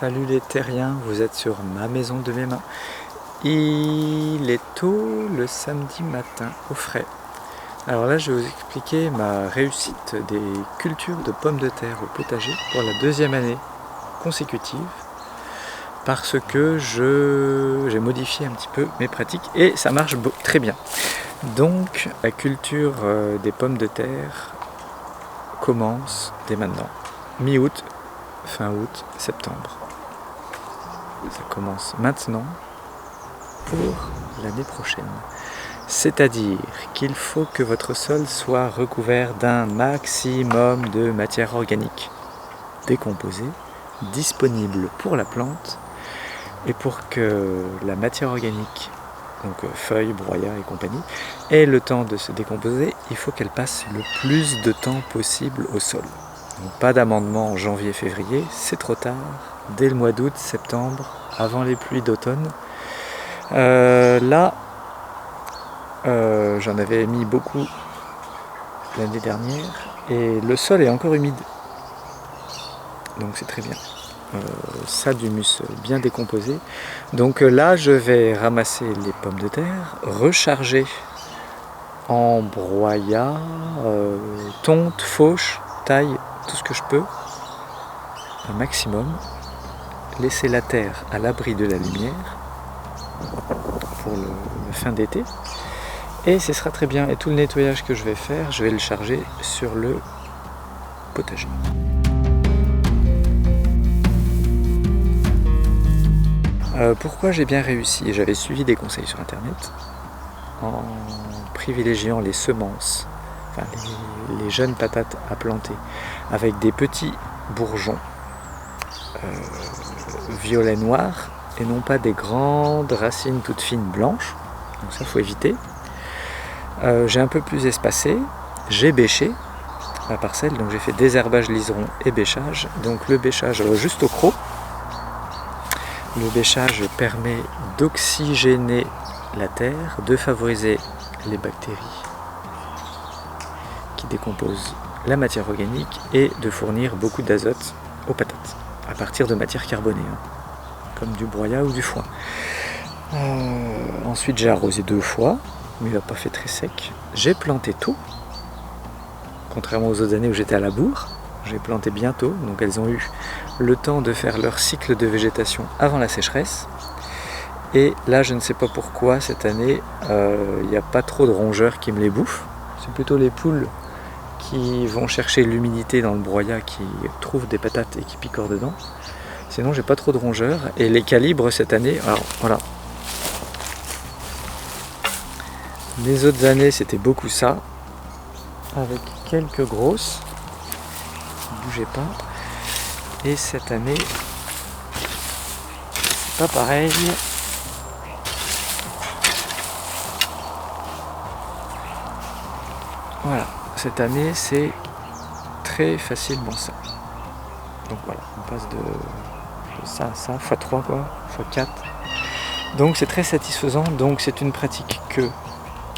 Salut les terriens, vous êtes sur ma maison de mes mains. Il est tôt le samedi matin, au frais. Alors là, je vais vous expliquer ma réussite des cultures de pommes de terre au potager pour la deuxième année consécutive, parce que j'ai modifié un petit peu mes pratiques et ça marche très bien. Donc la culture des pommes de terre commence dès maintenant, mi-août, fin août, septembre. Ça commence maintenant pour l'année prochaine. C'est-à-dire qu'il faut que votre sol soit recouvert d'un maximum de matière organique décomposée, disponible pour la plante, et pour que la matière organique, donc feuilles, broyats et compagnie, ait le temps de se décomposer, il faut qu'elle passe le plus de temps possible au sol. Donc pas d'amendement en janvier-février, c'est trop tard, dès le mois d'août, septembre, avant les pluies d'automne. J'en avais mis beaucoup l'année dernière et le sol est encore humide, donc c'est très bien. Ça d'humus bien décomposé. Donc là, je vais ramasser les pommes de terre, recharger en broyat, tonte, fauche, taille, tout ce que je peux, un maximum. Laisser la terre à l'abri de la lumière pour le fin d'été. Et ce sera très bien. Et tout le nettoyage que je vais faire, je vais le charger sur le potager. Pourquoi j'ai bien réussi? J'avais suivi des conseils sur internet en privilégiant les semences, enfin les jeunes patates à planter avec des petits bourgeons violet noir et non pas des grandes racines toutes fines blanches, donc ça faut éviter. J'ai un peu plus espacé, j'ai bêché la parcelle, donc j'ai fait désherbage, liseron et bêchage. Donc le bêchage juste au croc. Le bêchage permet d'oxygéner la terre, de favoriser les bactéries qui décomposent la matière organique et de fournir beaucoup d'azote aux patates à partir de matières carbonées, comme du broyat ou du foin. Ensuite j'ai arrosé 2 fois, mais il n'a pas fait très sec. J'ai planté tôt, contrairement aux autres années où j'étais à la bourre. J'ai planté bientôt, donc elles ont eu le temps de faire leur cycle de végétation avant la sécheresse. Et là, je ne sais pas pourquoi, cette année, il n'y a pas trop de rongeurs qui me les bouffent. C'est plutôt les poules qui vont chercher l'humidité dans le broyat, qui trouvent des patates et qui picorent dedans. Sinon, j'ai pas trop de rongeurs. Et les calibres cette année, alors voilà. Les autres années, c'était beaucoup ça, avec quelques grosses. Bougez pas. Et cette année, c'est pas pareil. Voilà, cette année c'est très facilement ça. Donc voilà, on passe de ça à ça, x3 quoi, x4. Donc c'est très satisfaisant, donc c'est une pratique que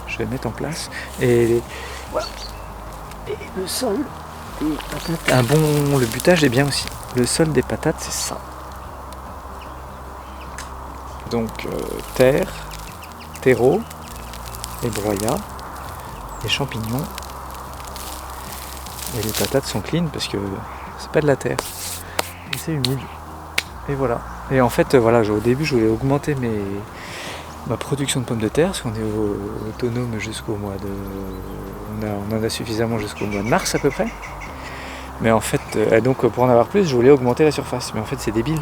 je vais mettre en place. Et voilà. Et le sol des patates, le butage est bien aussi. Le sol des patates, c'est ça. Donc terre, terreau, et broyat, les champignons. Et les patates sont clean parce que c'est pas de la terre. Et c'est humide. Et voilà. Et en fait, voilà, au début, je voulais augmenter ma production de pommes de terre, parce qu'on est autonome jusqu'au mois de... On en a suffisamment jusqu'au mois de mars à peu près. Mais en fait, donc pour en avoir plus, je voulais augmenter la surface. Mais en fait, c'est débile.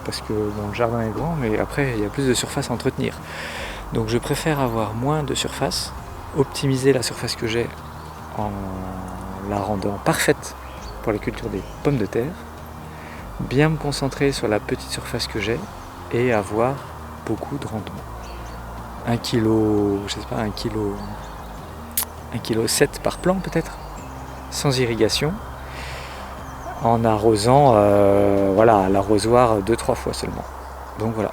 Parce que bon, le jardin est grand, mais après, il y a plus de surface à entretenir. Donc je préfère avoir moins de surface, optimiser la surface que j'ai en la rendant parfaite pour la culture des pommes de terre, bien me concentrer sur la petite surface que j'ai et avoir beaucoup de rendement. 1 kg, je sais pas, 1 kg 7 par plant peut-être, sans irrigation, en arrosant voilà, l'arrosoir 2-3 fois seulement. Donc voilà.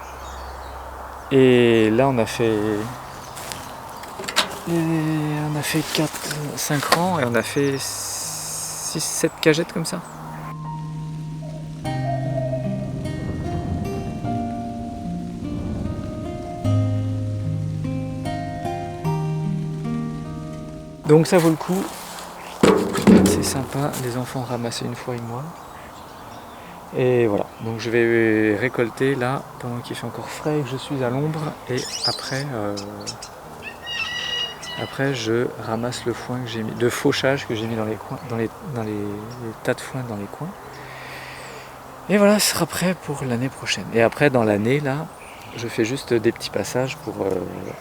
Et là on a fait 4-5 rangs et on a fait 6-7 cagettes comme ça. Donc ça vaut le coup, c'est sympa, les enfants ramassent une fois et moi. Et voilà, donc je vais récolter là pendant qu'il fait encore frais et que je suis à l'ombre, et après je ramasse le foin que j'ai mis, de fauchage que j'ai mis dans les coins, dans les tas de foin dans les coins. Et voilà, ce sera prêt pour l'année prochaine. Et après dans l'année là, je fais juste des petits passages pour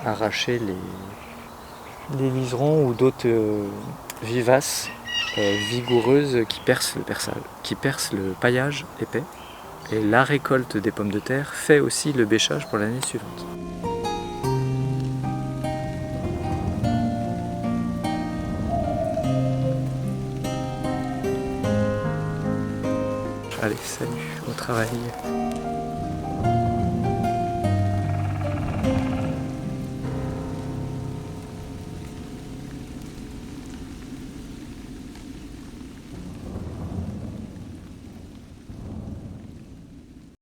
arracher les liserons ou d'autres vivaces vigoureuses qui percent le paillage épais. Et la récolte des pommes de terre fait aussi le bêchage pour l'année suivante. Allez, salut, au travail.